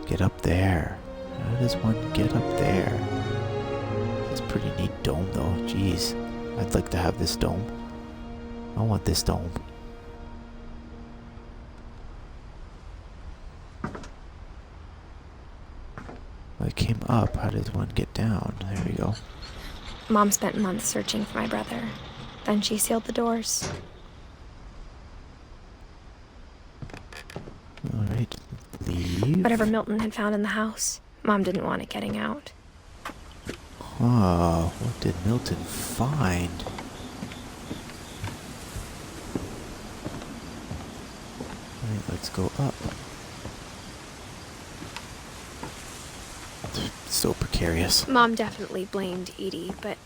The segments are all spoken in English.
Get up there. How does one get up there? It's a pretty neat dome though. Jeez. I'd like to have this dome. I want this dome. Well, it came up. How does one get down? There we go. Mom spent months searching for my brother. Then she sealed the doors. Alright, leave. Whatever Milton had found in the house, Mom didn't want it getting out. Oh, what did Milton find? Alright, let's go up. So precarious. Mom definitely blamed Edie, but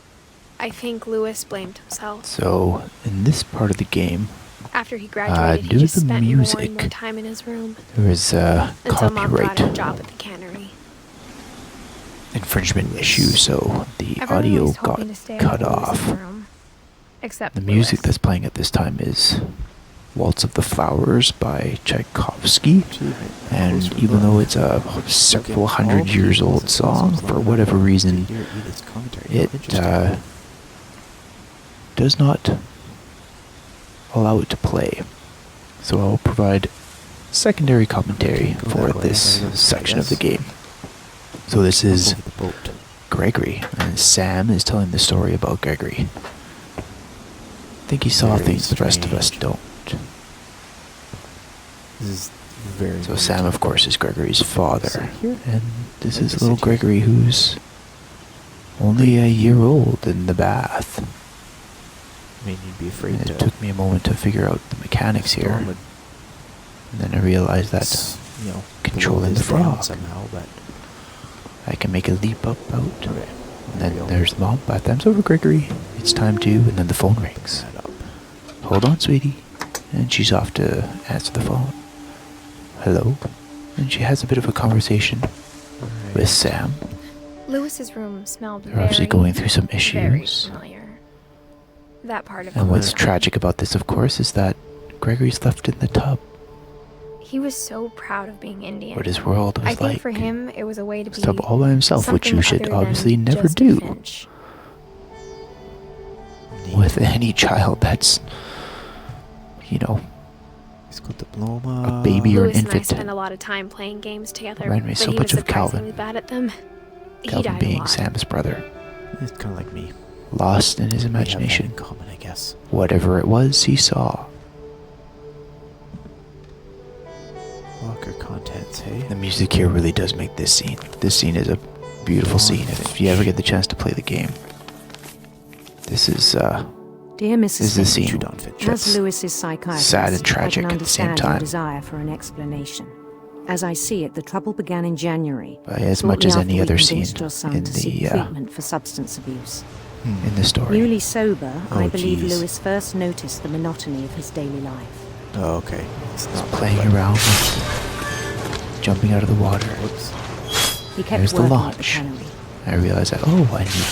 I think Lewis blamed himself. So, in this part of the game, After he graduated, due he just to the spent more and more music, time in his room. there is a Until Mom got copyright him a job at the cannery. infringement issue, so the Everyone audio was got hoping to stay cut out of Lewis's off. room, except The music Lewis. that's playing at this time is Waltz of the Flowers by Tchaikovsky, and even though it's a several hundred years old song, for whatever reason, it does not allow it to play. So I'll provide secondary commentary for this section of the game. So this is Gregory, and Sam is telling the story about Gregory. I think he saw things the rest of us don't. This is very. So Sam, of course, is Gregory's father, and this is little Gregory who's only a year old in the bath. I mean, you'd be afraid And to. it took me a moment to figure out the mechanics here, storm would, and then I realized that you know, controlling blow the this down frog, somehow, but I can make a leap up out. okay. And then there's the mom. Bath time's over, Gregory. It's time to, and then the phone rings. That up. Hold on, sweetie. And she's off to answer the phone. Hello. And she has a bit of a conversation with Sam. Lewis's room smelled They're obviously going through some very issues. familiar. That part of And the what's room. tragic about this, of course, is that Gregory's left in the tub. He was so proud of being Indian. What his world was I think like. for him, it was a way to be Tub all by himself, which you something should other than obviously never just a do Finch. with any child that's, you know, He's got diploma. a baby or an Lewis and I infant. spent a lot of time playing games together, Remind me but so he much was of Calvin. surprisingly bad at them. He Calvin died a being lot. Sam's brother. It's kind of like me. Lost in his We have that imagination. in common, I guess. Whatever it was he saw. Locker contents, hey? The music here really does make this scene. This scene is a beautiful scene if you ever get the chance to play the game. This is Dear Mrs. This is a Finch, scene Don Finch. as Lewis's psychiatrist, sad and tragic I can at the same understand your time. desire for an explanation. As I see it, the trouble began in January. by as shortly much as after any we other scene convinced your son in to seek the treatment for substance abuse. in the story. Newly sober, I Oh, believe geez. Lewis first noticed the monotony of his daily life. Oh, okay. It's not Playing like- around with jumping out of the water. Whoops. He kept There's the working at the launch. cannery, I realized that I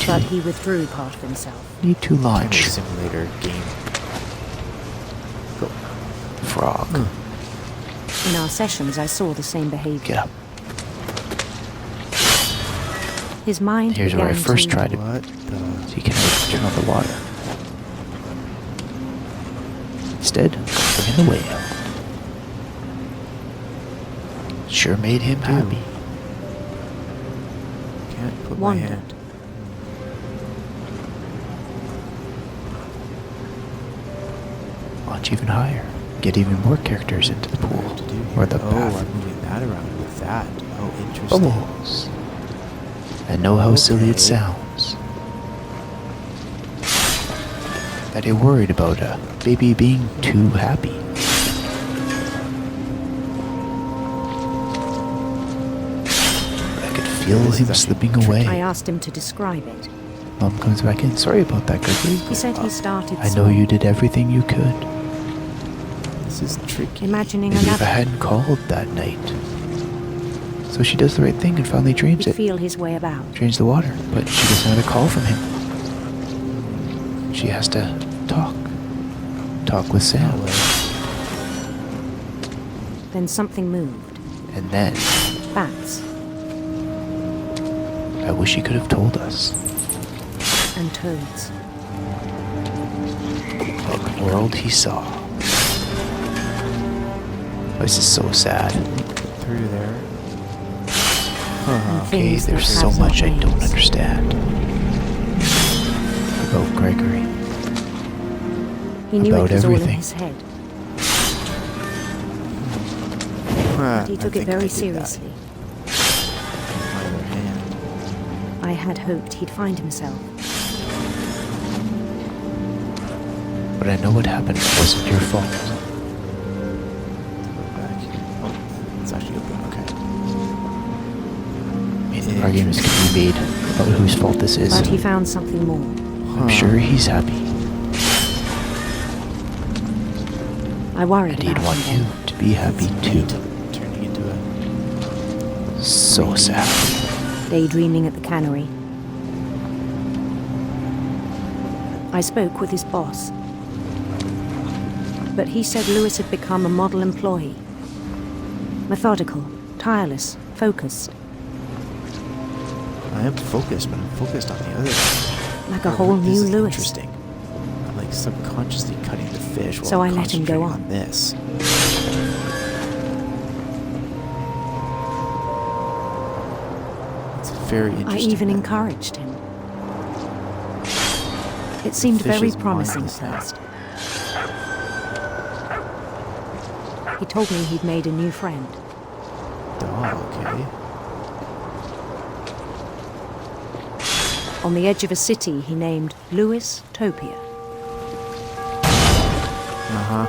but he withdrew part of himself. need to Camera launch simulator game. frog. In our sessions, I saw the same behavior. Get up. His mind Here's where I began first to tried it. What the? So you can turn on the water. Instead, bring in the whale. Sure made him happy. Can't put my Wonder. hand. Launch even higher. Get even more characters into the pool. What to do here? Or the Oh, bath. I'm moving that around with that. Oh, interesting. Bubbles. And know how silly it Okay. sounds. That you're worried about a baby being too happy. I could feel This is him actually slipping tricky. away. I asked him to describe it. Mom comes back in. Sorry about that, Gregory. He said he started I know you did everything you could. This is tricky. imagining Maybe if I another. hadn't called that night. So she does the right thing and finally dreams He'd it. feel his way about. Drains the water, but she gets another call from him. She has to talk. Talk with Sam. Then something moved. And then bats, I wish he could have told us. and toads. What world he saw. This is so sad. Through there. And Okay, things that there's so have no much I don't names. understand. About Gregory. He knew About it was all in everything. his head. He I took it think I very did that. seriously. On the other hand, I had hoped he'd find himself. But I know what happened wasn't your fault. look back. Oh, it's actually open. Okay. Arguments can be made about whose fault this is. But he found something more. I'm sure he's happy. I worried And he'd about want him you then. to be happy too. Turning into a So sad. Daydreaming at the cannery. I spoke with his boss. But he said Lewis had become a model employee. Methodical, tireless, focused. I am focused, but I'm focused on the other thing. Like a whole This new is Lewis. Interesting. I'm like subconsciously cutting the fish while So I'm I let him go concentrating on. this. It's very I interesting. even that encouraged him. It seemed fish very is promising mindless now. first. He told me he'd made a new friend. Oh, okay. On the edge of a city he named Lewis Topia. Uh-huh.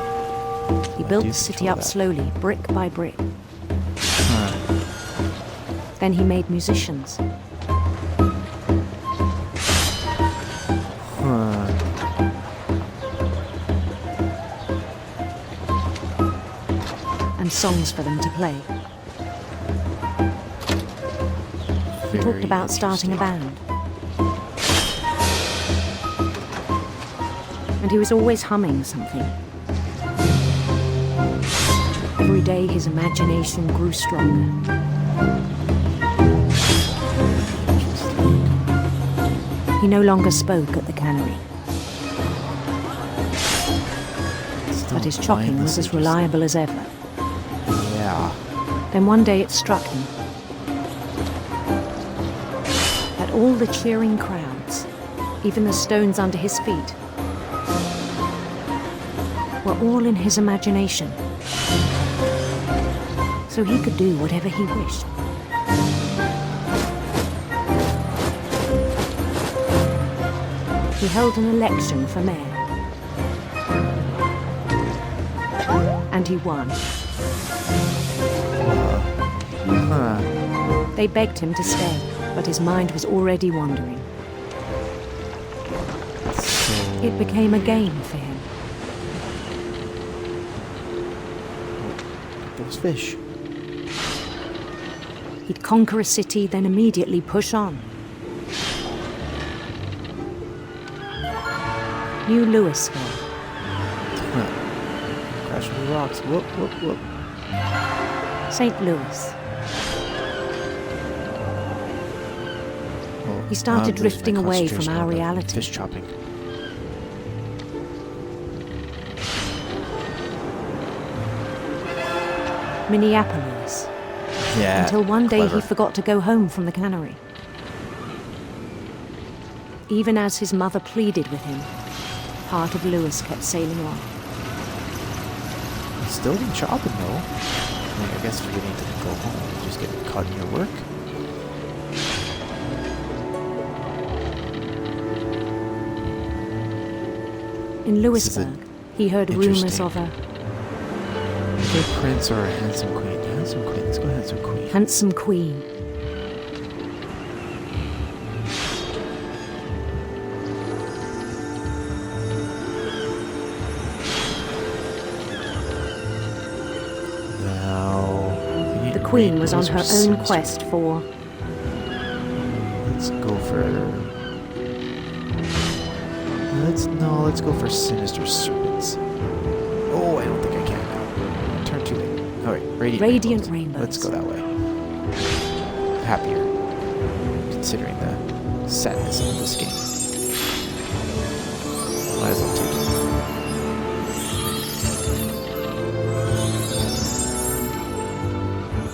He I built do the city control up that. slowly, brick by brick. Huh. Then he made musicians. Huh. And songs for them to play. He Very talked about starting a interesting. band. And he was always humming something. Every day his imagination grew stronger. He no longer spoke at the cannery, Still but his chopping was as mindlessly reliable as ever. just- Yeah. Then one day it struck him that all the cheering crowds, even the stones under his feet, were all in his imagination. So he could do whatever he wished. He held an election for mayor. And he won. Huh. They begged him to stay, but his mind was already wandering. So It became a game for him. those fish. He'd conquer a city, then immediately push on. New Louisville, Huh. Crashing the rocks. Whoop, whoop, whoop. St. Louis. Oh, He started I'm losing my drifting away from concentration our on the reality. Fish chopping. Minneapolis, Yeah. until one day clever. he forgot to go home from the cannery. Even as his mother pleaded with him, part of Lewis kept sailing on. Still been chopping though. I mean, I guess if you need to go home, you just get caught in your work. In This is a Lewisburg, he heard rumors interesting- of a Either a prince or a handsome queen. Handsome queen. Let's go handsome queen. handsome queen. Now, we need The to queen read was on those her are own sinister. quest for Let's go for. Let's go for sinister serpents. Oh, I don't think I can now. Turn too late. All right, radiant Radiant rainbows. Let's rainbows. go that way. happier, considering the sadness of this game. Might as well take it.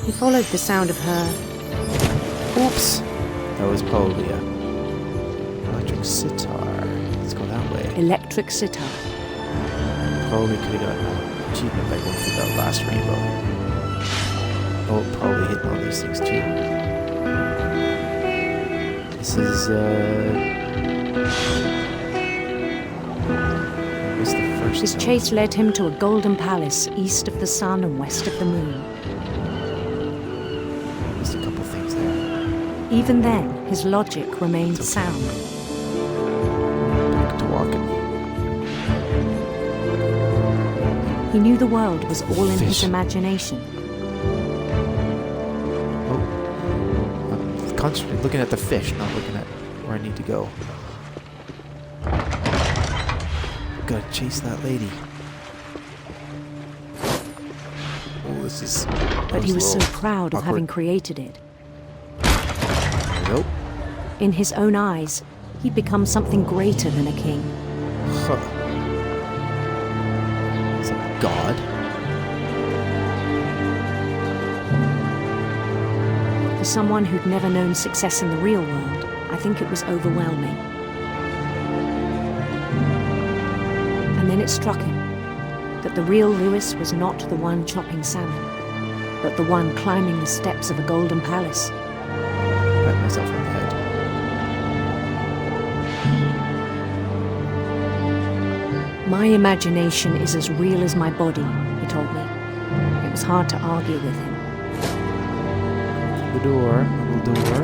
He followed the sound of her. Oops! That was probably a electric sitar. Let's go that way. Electric sitar. Probably could have gotten an achievement by going through that last rainbow. Oh, probably hitting all these things too. This is, I missed the first His zone. chase led him to a golden palace east of the sun and west of the moon. Missed a couple things there. Even then, his logic remained sound. Back to walking. He knew the world was all in his Fish. imagination. Oh. I'm concentrating, looking at the fish, not looking at where I need to go. Gotta chase that lady. Oh, this is... But he was so proud of having created it. Nope. In his own eyes, he'd become something greater than a king. Huh. Is that God? For someone who'd never known success in the real world, I think it was overwhelming. And then it struck him that the real Lewis was not the one chopping salmon, but the one climbing the steps of a golden palace. Pat myself on the head. My imagination is as real as my body, he told me. It was hard to argue with him. The door, little door.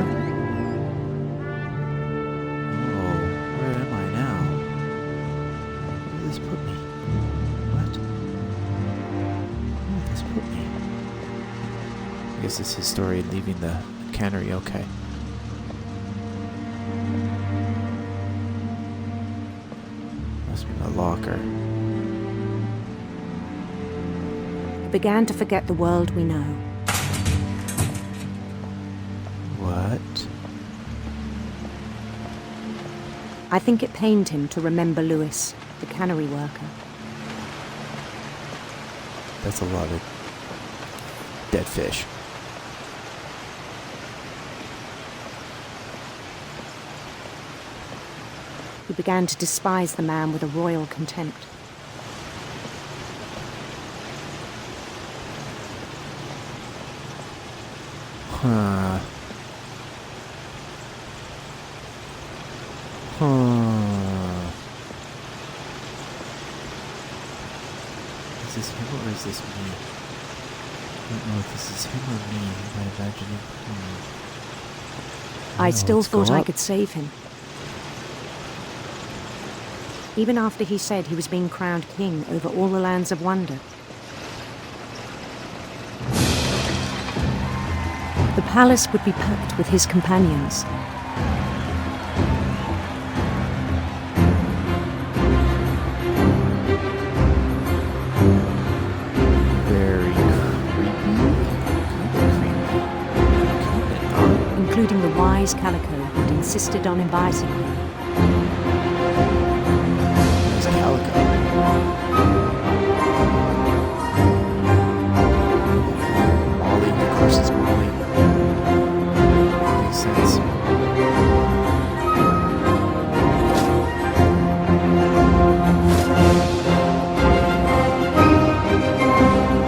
Oh, where am I now? Where did this put me? What? Where did this put me? I guess this is his story leaving the cannery, okay. Must be my locker. He began to forget the world we know. What? I think it pained him to remember Lewis, the cannery worker. That's a lot of dead fish. He began to despise the man with a royal contempt. Huh. Is this him or is this me? I don't know if this is him or me. Am I imagining? I Well, still let's go thought I up. could save him. Even after he said he was being crowned king over all the lands of wonder. The palace would be packed with his companions. Very creepy. Including the wise Calico who'd insisted on inviting him. There's Calico. Molly, of course, is Molly. Makes sense.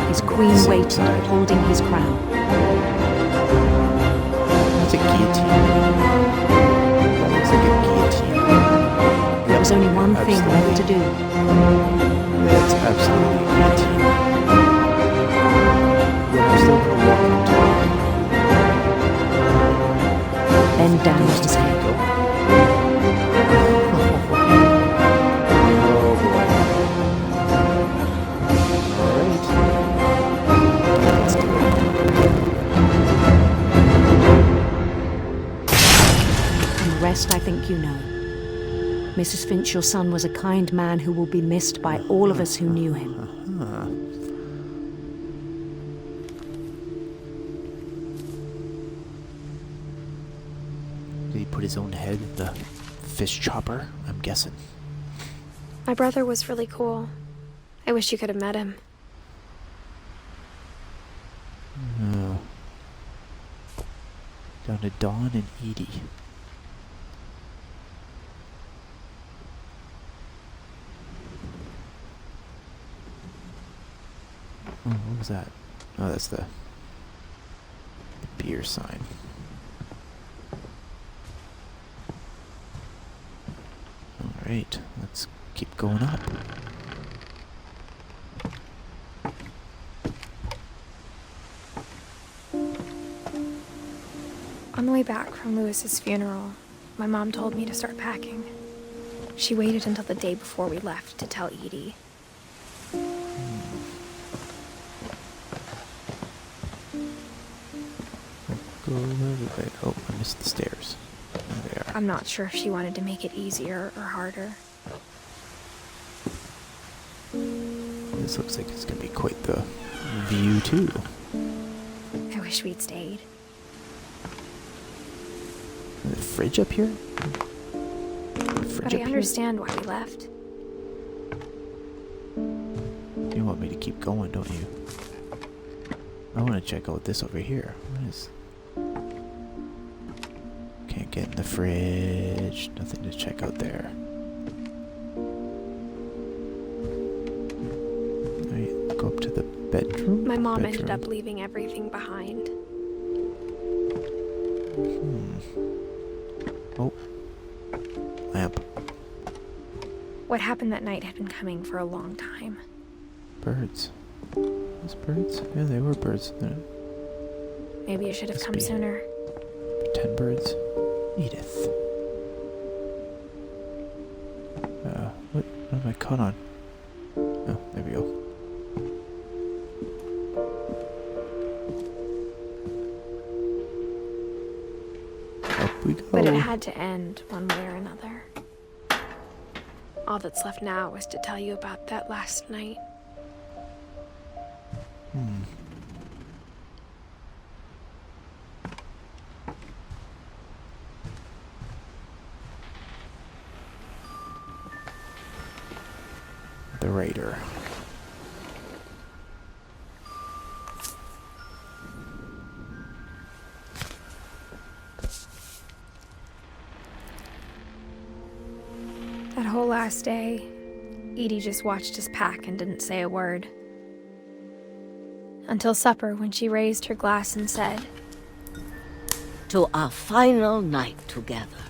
His queen waited, holding his crown. That's a guillotine. That looks like a guillotine. There was only one thing left to do. That's absolutely a guillotine. But I'm still gonna walk into it. Bend down his head. Oh boy. Alright. Let's do it. And the rest I think you know. Mrs. Finch, your son was a kind man who will be missed by all of us who knew him. he put his own head in the fish chopper, I'm guessing. My brother was really cool. I wish you could have met him. Oh. Down to Dawn and Edie. Oh, what was that? Oh, that's the beer sign. Alright, let's keep going up. On the way back from Lewis's funeral, my mom told me to start packing. She waited until the day before we left to tell Edie. Go everywhere. Oh, I missed the stairs. There they are. I'm not sure if she wanted to make it easier or harder. This looks like it's gonna be quite the view too. I wish we'd stayed. Is the fridge up here? But I understand why we left. You want me to keep going, don't you? I want to check out this over here. What is... Can't get in the fridge. Nothing to check out there. Alright, go up to the bedroom. My mom ended up leaving everything behind. Oh. Lamp. What happened that night had been coming for a long time. Birds. Those birds? Yeah, they were birds. Maybe it should have Must come be. sooner. 10 birds. Edith. What am I caught on? Oh, there we go. Up we go. But it had to end one way or another. All that's left now is to tell you about that last night. The Raider. That whole last day, Edie just watched us pack and didn't say a word. Until supper, when she raised her glass and said, "To our final night together,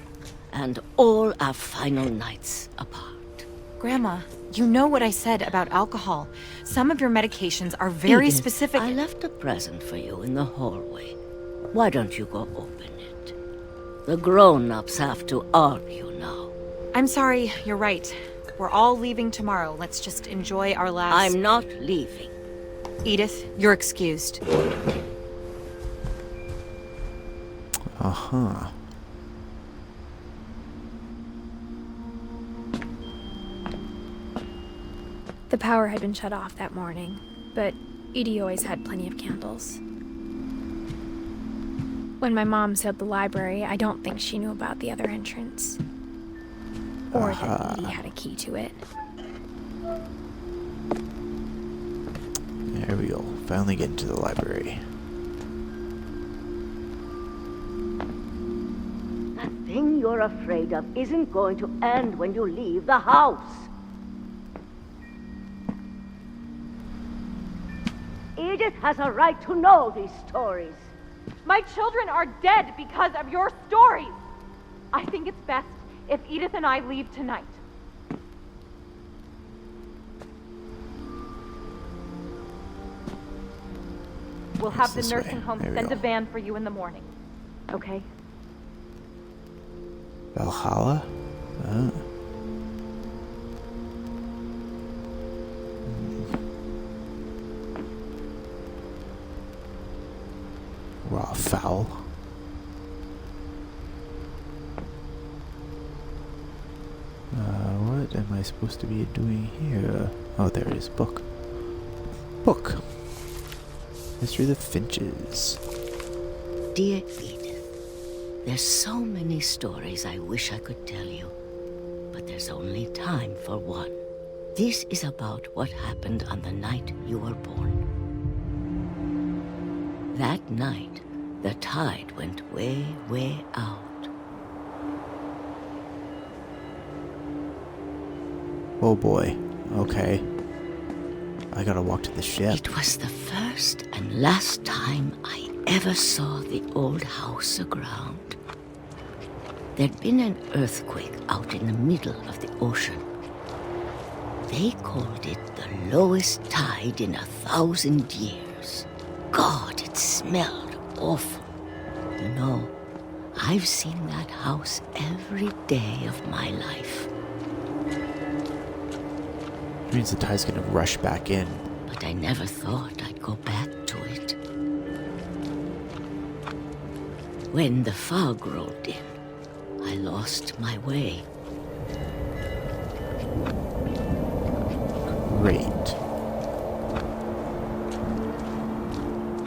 and all our final nights apart." Grandma, you know what I said about alcohol. Some of your medications are very Edith, specific. I left a present for you in the hallway. Why don't you go open it? The grown-ups have to argue now. I'm sorry, you're right. We're all leaving tomorrow. Let's just enjoy our last... I'm not leaving. Edith, you're excused. Uh-huh. the power had been shut off that morning, but Edie always had plenty of candles. When my mom sealed the library, I don't think she knew about the other entrance. Or that Edie had a key to it. There we go. Finally get into the library. That thing you're afraid of isn't going to end when you leave the house. Edith has a right to know these stories. My children are dead because of your stories. I think it's best if Edith and I leave tonight. We'll have the This way. nursing home There we send go. a van for you in the morning. Okay? Valhalla? Raw fowl. What am I supposed to be doing here? Oh, there it is. Book. Book. History of the Finches. Dear Edith, There's so many stories I wish I could tell you, but there's only time for one. This is about what happened on the night you were born. That night, the tide went way, way out. Oh boy. Okay. I gotta walk to the ship. It was the first and last time I ever saw the old house aground. There'd been an earthquake out in the middle of the ocean. They called it the lowest tide in 1,000 years. God, it smelled awful. You know, I've seen that house every day of my life. It means the tide's gonna rush back in. But I never thought I'd go back to it. When the fog rolled in, I lost my way. Great.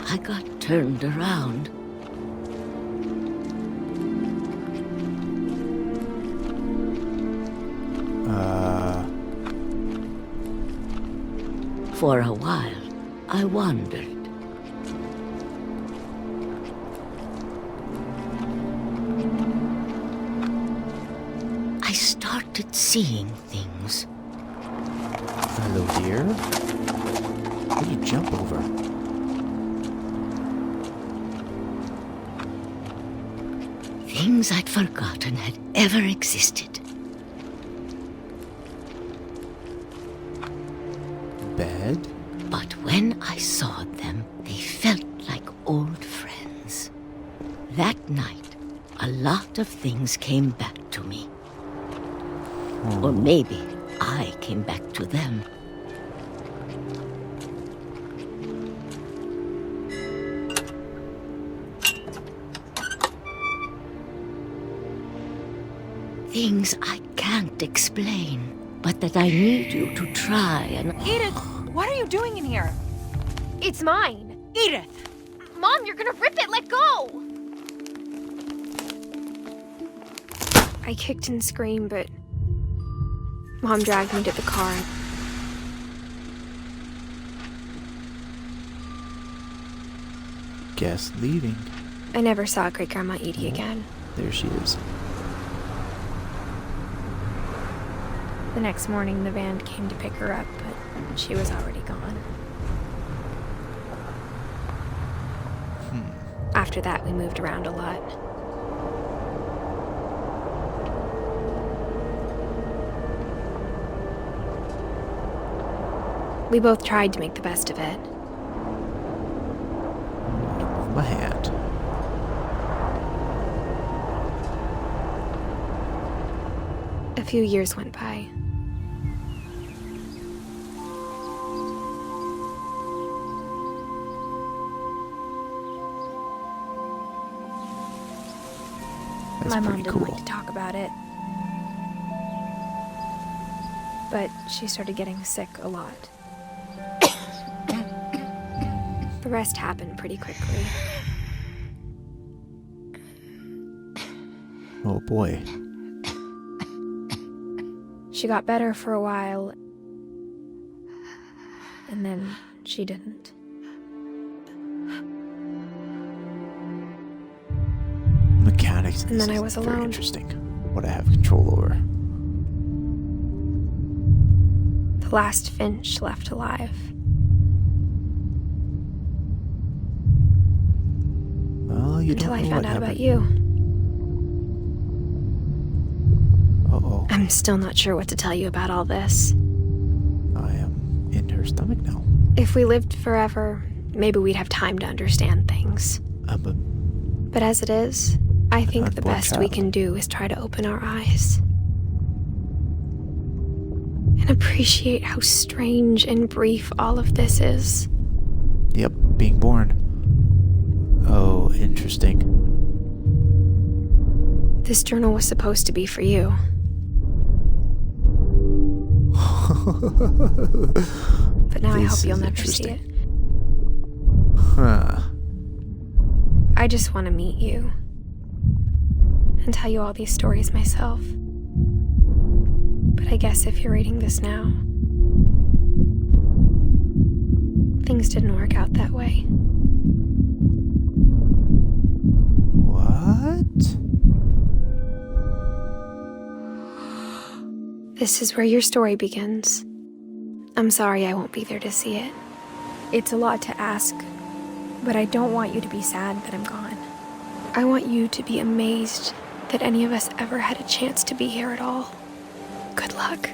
I got turned around. For a while, I wandered. I started seeing things. Hello, dear. What do you jump over? Things I'd forgotten had ever existed. Bed? But when I saw them, they felt like old friends. That night, a lot of things came back to me. Or maybe I came back to them. Things I can't explain, but that I need you to try and... Edith, what are you doing in here? It's mine. Edith! Mom, you're gonna rip it. Let go! I kicked and screamed, but Mom dragged me to the car. Guess leaving. I never saw Great Grandma Edie again. There she is. The next morning, the van came to pick her up, but she was already gone. After that, we moved around a lot. We both tried to make the best of it. Move my hand. A few years went by. That's My mom pretty didn't cool. like to talk about it. But she started getting sick a lot. The rest happened pretty quickly. Oh boy. She got better for a while, and then she didn't. Mechanics. And then this I is was very alone. interesting. What I have control over. The last Finch left alive. Well, you Until don't I know found what out about happened. you. Uh-oh. I'm still not sure what to tell you about all this. I am in her stomach now. If we lived forever, maybe we'd have time to understand things. I'm a... But as it is, I think the unborn best we child. can do is try to open our eyes. And appreciate how strange and brief all of this is. Yep, being born. Oh, interesting. This journal was supposed to be for you. But now I This hope you'll is never see it. Huh. I just want to meet you. and tell you all these stories myself. But I guess if you're reading this now, things didn't work out that way. What? This is where your story begins. I'm sorry I won't be there to see it. It's a lot to ask, but I don't want you to be sad that I'm gone. I want you to be amazed that any of us ever had a chance to be here at all. Good luck.